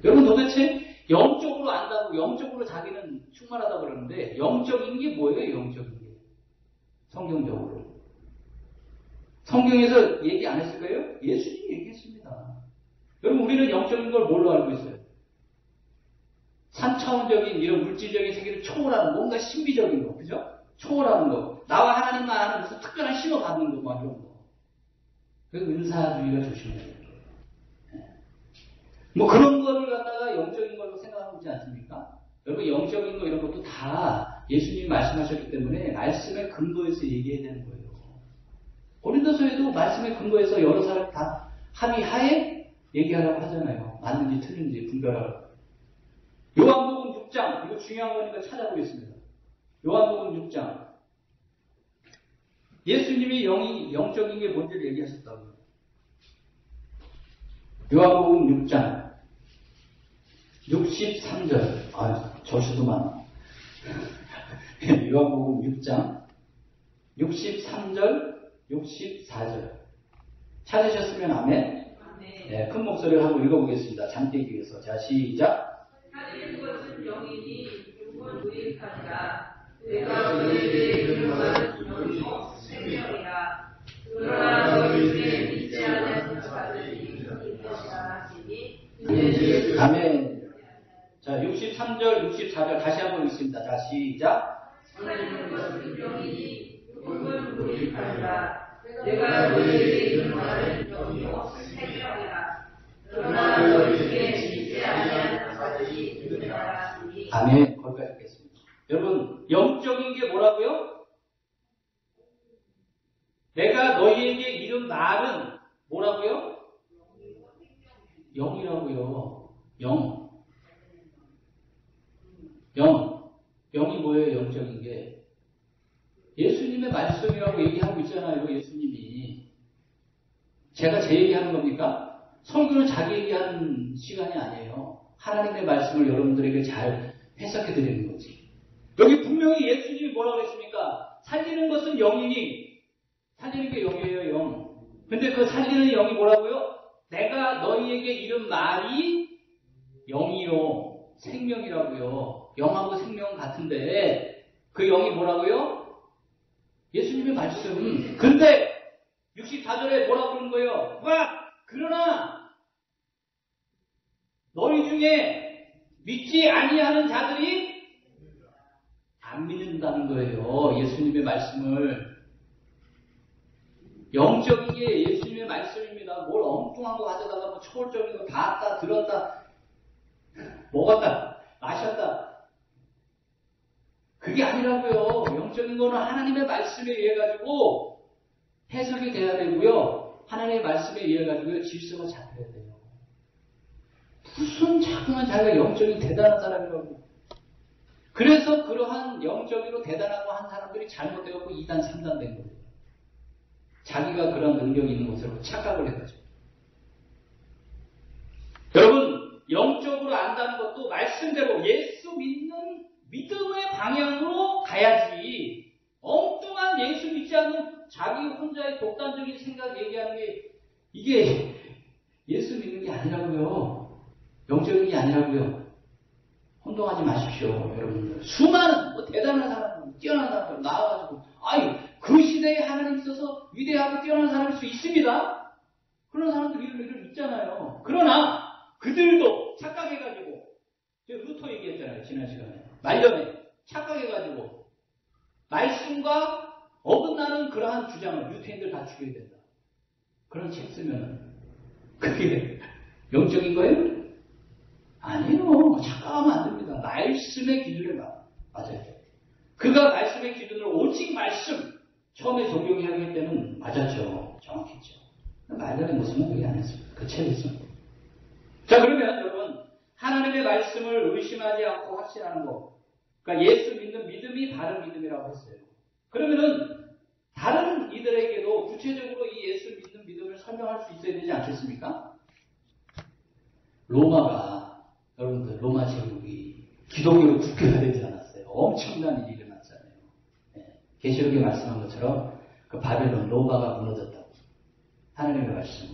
여러분 도대체 영적으로 안다고 영적으로 자기는 충만하다고 그러는데 영적인 게 뭐예요? 영적인 게. 성경적으로. 성경에서 얘기 안 했을 거예요? 예수님이 얘기했습니다. 여러분 우리는 영적인 걸 뭘로 알고 있어요? 3차원적인 이런 물질적인 세계를 초월하는 뭔가 신비적인 거. 그죠? 초월하는 거. 나와 하나님만 아는 무슨 특별한 신호 받는 거. 뭐 이런 거. 그 은사주의가 조심해야 돼요. 뭐 그런 거를 갖다가 영적인 걸로 생각하고 있지 않습니까? 여러분 영적인 거 이런 것도 다 예수님이 말씀하셨기 때문에 말씀의 근거에서 얘기해야 되는 거예요. 고린도서에도 말씀의 근거에서 여러 사람이 다 합의하에 얘기하라고 하잖아요. 맞는지 틀린지 분별하라고. 요한복음 6장 이거 중요한 거니까 찾아보겠습니다. 요한복음 6장 예수님이 영적인 게 뭔지를 얘기하셨다고요. 요한복음 6장 63절. 저수도 많아. 요한복음 6장 63절 64절 찾으셨으면 아멘. 네, 큰 목소리를 한번 읽어보겠습니다. 잠들기 위해서. 자, 시작. 찾는 것은 영이니 육은 무익하니라. 내가 너희에게 이르노니 영이 생명이라. 그러나 너희 중에 믿지 않는 자들이 있으리라 하시니. 아멘. 자, 63절 64절 다시 한번 읽습니다. 자, 시작. 찾는 것은 영이니 육은 무익하니라. 내가 너희에게 이르노니 영이 생명이라. 그러나 너희 중에 믿지 않는 자들이 있으리라 하시니. 아멘. 거기까지 읽겠습니다. 여러분, 영적인 게 뭐라고요? 내가 너희에게 이른 말은 뭐라고요? 영이라고요. 영. 영이 뭐예요? 영적인 게. 예수님의 말씀이라고 얘기하고 있잖아요. 예수님이. 제가 제 얘기하는 겁니까? 설교는 자기 얘기하는 시간이 아니에요. 하나님의 말씀을 여러분들에게 잘 해석해 드리는 거지. 여기 분명히 예수님이 뭐라고 했습니까? 살리는 것은 영이니, 살리는 게 영이에요, 영. 근데 그 살리는 영이 뭐라고요? 내가 너희에게 이른 말이 영이요, 생명이라고요. 영하고 생명 같은데 그 영이 뭐라고요? 예수님의 말씀. 근데 64절에 뭐라고 그러는 거예요? 그러나 너희 중에 믿지 아니하는 자들이 안 믿는다는 거예요. 예수님의 말씀을. 영적인 게 예수님의 말씀입니다. 뭘 엉뚱한 거 가져다가 뭐 초월적인 거 봤다, 들었다, 먹었다, 마셨다. 그게 아니라고요. 영적인 거는 하나님의 말씀에 의해 가지고 해석이 돼야 되고요. 하나님의 말씀에 의해 가지고 질서가 잡혀야 돼요. 무슨 자꾸만 자기가 영적인 대단한 사람이라고. 그래서 그러한 영적으로 대단하고 한 사람들이 잘못되었고 2단, 3단 된 거예요. 자기가 그런 능력이 있는 것으로 착각을 해가지고. 여러분, 영적으로 안다는 것도 말씀대로 예수 믿는 믿음의 방향으로 가야지. 엉뚱한 예수 믿지 않는 자기 혼자의 독단적인 생각 얘기하는 게 이게 예수 믿는 게 아니라고요. 영적인 게 아니라고요. 혼동하지 마십시오, 여러분들. 수많은 뭐 대단한 사람, 뛰어난 사람들 나와가지고 그 시대에 하나님 있어서 위대하고 뛰어난 사람일 수 있습니다. 그런 사람들 이름 있잖아요. 그러나 그들도 착각해가지고 제가 루터 얘기했잖아요, 지난 시간에. 말년에 착각해가지고 말씀과 어긋나는 그러한 주장을 유태인들 다 죽여야 된다. 그런 책 쓰면 그게 영적인 거예요? 아니에요. 착각하면 안 됩니다. 말씀의 기준에 맞아야 돼요. 그가 말씀의 기준을 오직 말씀 처음에 적용하기 때는 맞았죠. 정확했죠. 말년에 무슨 얘기 안 했습니다. 그 책을 씁니다. 자, 그러면 여러분 하나님의 말씀을 의심하지 않고 확신하는 것. 그러니까 예수 믿는 믿음이 바른 믿음이라고 했어요. 그러면은 다른 이들에게도 구체적으로 이 예수 믿는 믿음을 설명할 수 있어야 되지 않겠습니까? 로마가 여러분들 로마 제국이 기독교로 국교가 되지 않았어요. 엄청난 일이 일어났잖아요. 계시록에 말씀한 것처럼 그 바벨론 로마가 무너졌다고. 하나님의 말씀.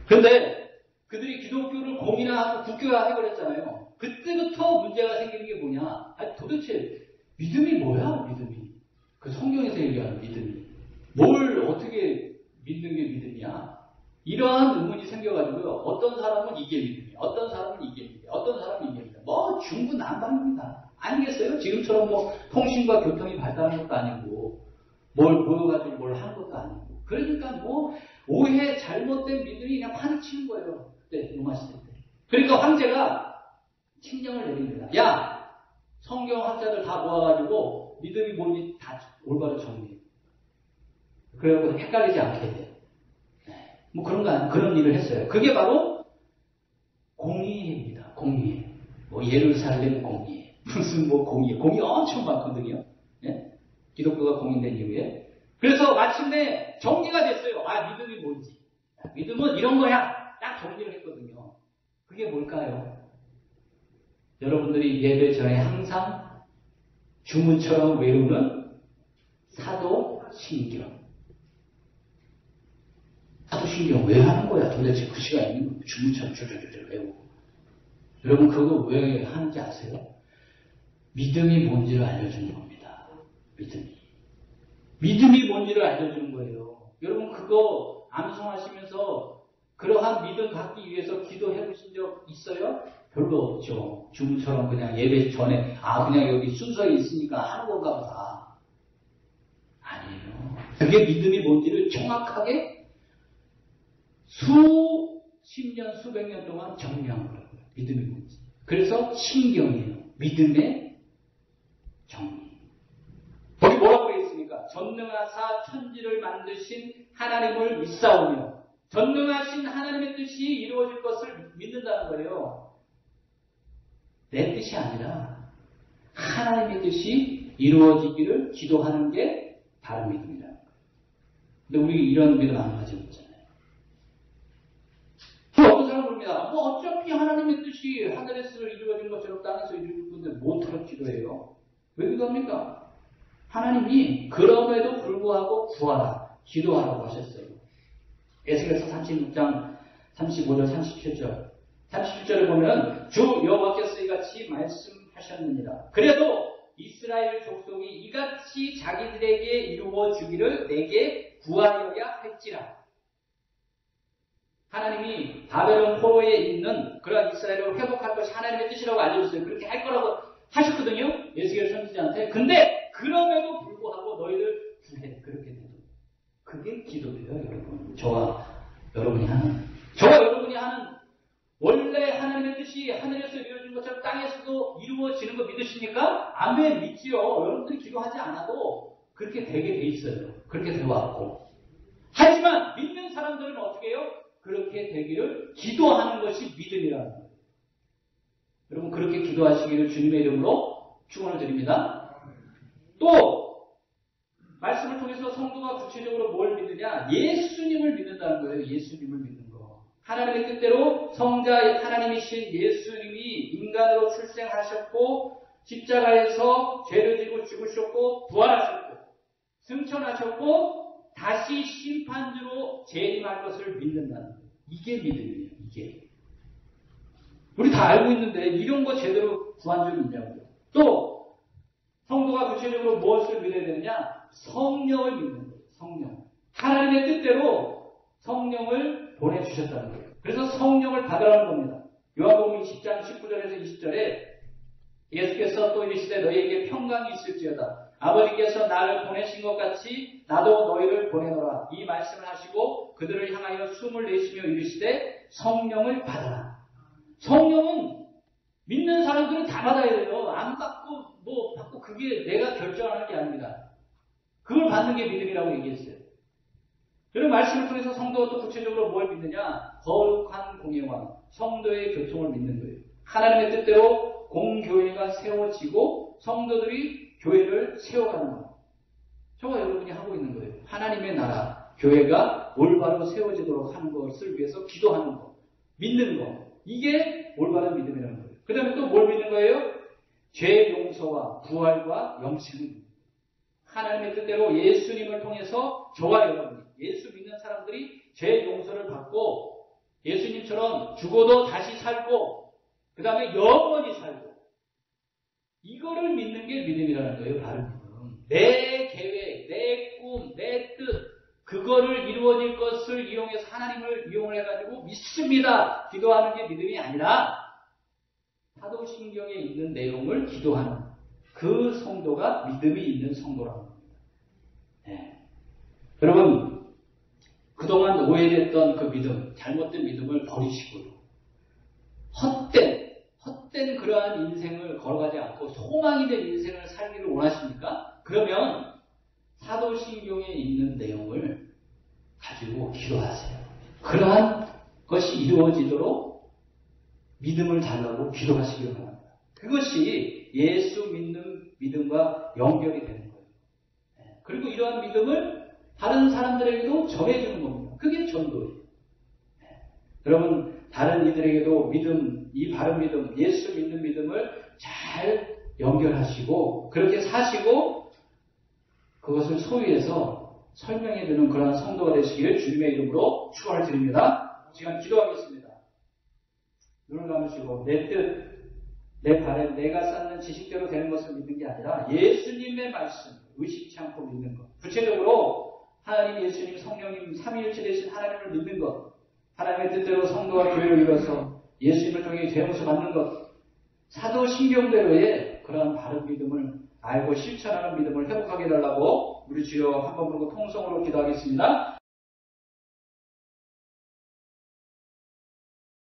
그런데 그들이 기독교를 공인화하고 국교화해버렸잖아요. 그때부터 문제가 생기는 게 뭐냐? 아니, 도대체 믿음이 뭐야? 믿음이. 그 성경에서 얘기하는 믿음이. 뭘 어떻게 믿는 게 믿음이야? 이러한 의문이 생겨가지고요. 어떤 사람은 이게 믿음이야. 어떤 사람은 이게 믿음이야. 어떤 사람은 이게 믿음이야. 뭐 중구난방입니다. 아니겠어요? 지금처럼 뭐 통신과 교통이 발달한 것도 아니고 뭘 모여가지고 뭘 하는 것도 아니고. 그러니까 뭐 오해 잘못된 믿음이 그냥 판을 치는 거예요. 그때 로마 시대 때. 그러니까 황제가 칙령을 내립니다. 야! 성경학자들 다 모아가지고 믿음이 뭔지 다 올바로 정리해. 그래갖고 헷갈리지 않게 돼. 뭐 그런 일을 했어요. 그게 바로 공의회입니다. 공의회. 뭐 예루살렘 공의회. 무슨 뭐 공의회. 공의 엄청 많거든요. 예? 기독교가 공인된 이후에. 그래서 마침내 정리가 됐어요. 아, 믿음이 뭔지. 믿음은 이런 거야. 딱 정리를 했거든요. 그게 뭘까요? 여러분들이 예배 전에 항상 주문처럼 외우는 사도신경. 사도신경 왜 하는 거야? 도대체 그 시간에 주문처럼 줄줄줄 외우고. 여러분 그거 왜 하는지 아세요? 믿음이 뭔지를 알려주는 겁니다. 믿음이 뭔지를 알려주는 거예요. 여러분 그거 암송하시면서 그러한 믿음 갖기 위해서 기도해 보신 적 있어요? 별로 없죠. 주문처럼 그냥 예배 전에 그냥 여기 순서에 있으니까 하는 건가 보다. 아니에요. 그게 믿음이 뭔지를 정확하게 수십 년, 수백 년 동안 정리한 거라고요. 믿음이 뭔지. 그래서 신경이에요. 믿음의 정리. 거기 뭐라고 되어 있습니까? 전능하사 천지를 만드신 하나님을 믿사오며 전능하신 하나님의 뜻이 이루어질 것을 믿는다는 거예요. 내 뜻이 아니라 하나님의 뜻이 이루어지기를 기도하는 게 다른 믿음이라는 거예요. 근데 우리 이런 믿음 안 가지고 있잖아요. 어떤 사람은 그럽니다. 뭐 어차피 하나님의 뜻이 하늘에서 이루어진 것처럼 땅에서 이루어질 건데 뭐처럼 기도해요? 왜 기도합니까? 하나님이 그럼에도 불구하고 구하라, 기도하라고 하셨어요. 에스겔서 36장 35절 37절 37절에 보면 주 여호와께서 이같이 말씀하셨느니라. 그래도 이스라엘 족속이 이같이 자기들에게 이루어 주기를 내게 구하여야 할지라. 하나님이 바벨론 포로에 있는 그러한 이스라엘을 회복할 것이 하나님의 뜻이라고 알려줬어요. 그렇게 할 거라고 하셨거든요. 에스겔 선지자한테. 근데 그럼에도 불구하고 너희들 구해. 그렇게 돼도. 그게 기도돼요, 여러분. 저와 여러분이 하는 원래 하나님의 뜻이 하늘에서 이루어진 것처럼 땅에서도 이루어지는 거 믿으십니까? 아멘, 믿지요. 여러분들이 기도하지 않아도 그렇게 되게 돼 있어요. 그렇게 되어왔고. 하지만 믿는 사람들은 어떻게 해요? 그렇게 되기를 기도하는 것이 믿음이라는 거예요. 여러분 그렇게 기도하시기를 주님의 이름으로 축원을 드립니다. 또 말씀을 통해서 성도가 구체적으로 뭘 믿느냐? 예수님을 믿는다는 거예요. 예수님을 믿는 거. 하나님의 뜻대로 성자 하나님이신 예수님이 인간으로 출생하셨고 십자가에서 죄를 지고 죽으셨고 부활하셨고 승천하셨고 다시 심판주로 재림할 것을 믿는다는 거예요. 이게 믿음이에요. 이게. 우리 다 알고 있는데 이런 거 제대로 구한 적이 있냐고요. 또 성도가 구체적으로 무엇을 믿어야 되느냐? 성령을 믿는 거예요. 성령. 하나님의 뜻대로 성령을 보내주셨다는 거예요. 그래서 성령을 받으라는 겁니다. 요한복음 10장 19절에서 20절에 예수께서 또 이르시되 너희에게 평강이 있을지어다. 아버지께서 나를 보내신 것 같이 나도 너희를 보내노라. 이 말씀을 하시고 그들을 향하여 숨을 내쉬며 이르시되 성령을 받아라. 성령은 믿는 사람들은 다 받아야 돼요. 안 받고 뭐 받고 그게 내가 결정하는 게 아닙니다. 그걸 받는 게 믿음이라고 얘기했어요. 이런 말씀을 통해서 성도가 또 구체적으로 뭘 믿느냐? 거룩한 공예와 성도의 교통을 믿는 거예요. 하나님의 뜻대로 공교회가 세워지고 성도들이 교회를 세워가는 것. 저와 여러분이 하고 있는 거예요. 하나님의 나라, 교회가 올바로 세워지도록 하는 것을 위해서 기도하는 것, 믿는 것. 이게 올바른 믿음이라는 거예요. 그 다음에 또 뭘 믿는 거예요? 죄 용서와 부활과 영생을 믿는 거예요. 하나님의 뜻대로 예수님을 통해서 저와 여러분이, 예수 믿는 사람들이 죄 용서를 받고 예수님처럼 죽어도 다시 살고 그 다음에 영원히 살고 이거를 믿는 게 믿음이라는 거예요. 바른 믿음. 내 계획, 내 꿈, 내 뜻 그거를 이루어질 것을 이용해서 하나님을 이용을 해가지고 믿습니다. 기도하는 게 믿음이 아니라 사도신경에 있는 내용을 기도하는 그 성도가 믿음이 있는 성도라는 겁니다. 네. 여러분 그동안 오해됐던 그 믿음, 잘못된 믿음을 버리시고요. 헛된 그러한 인생을 걸어가지 않고 소망이 된 인생을 살기를 원하십니까? 그러면 사도신경에 있는 내용을 가지고 기도하세요. 그러한 것이 이루어지도록 믿음을 달라고 기도하시기 바랍니다. 그것이 예수 믿는 믿음과 연결이 되는 거예요. 그리고 이러한 믿음을 다른 사람들에게도 전해주는 겁니다. 그게 전도예요. 여러분 다른 이들에게도 믿음, 이 바른 믿음, 예수 믿는 믿음을 잘 연결하시고 그렇게 사시고 그것을 소위해서 설명해주는 그러한 성도가 되시기를 주님의 이름으로 축원을 드립니다. 지금 기도하겠습니다. 눈을 감으시고 내 뜻, 내 바램, 내가 쌓는 지식대로 되는 것을 믿는 게 아니라 예수님의 말씀, 의식치 않고 믿는 것. 구체적으로 하나님, 예수님, 성령님, 삼위일체 되신 하나님을 믿는 것. 하나님의 뜻대로 성도와 교회를 이뤄서 예수님을 통해 죄용서 받는 것. 사도신경대로의 그러한 바른 믿음을 알고 실천하는 믿음을 회복하게 해달라고 우리 주여 한번 부르고 통성으로 기도하겠습니다.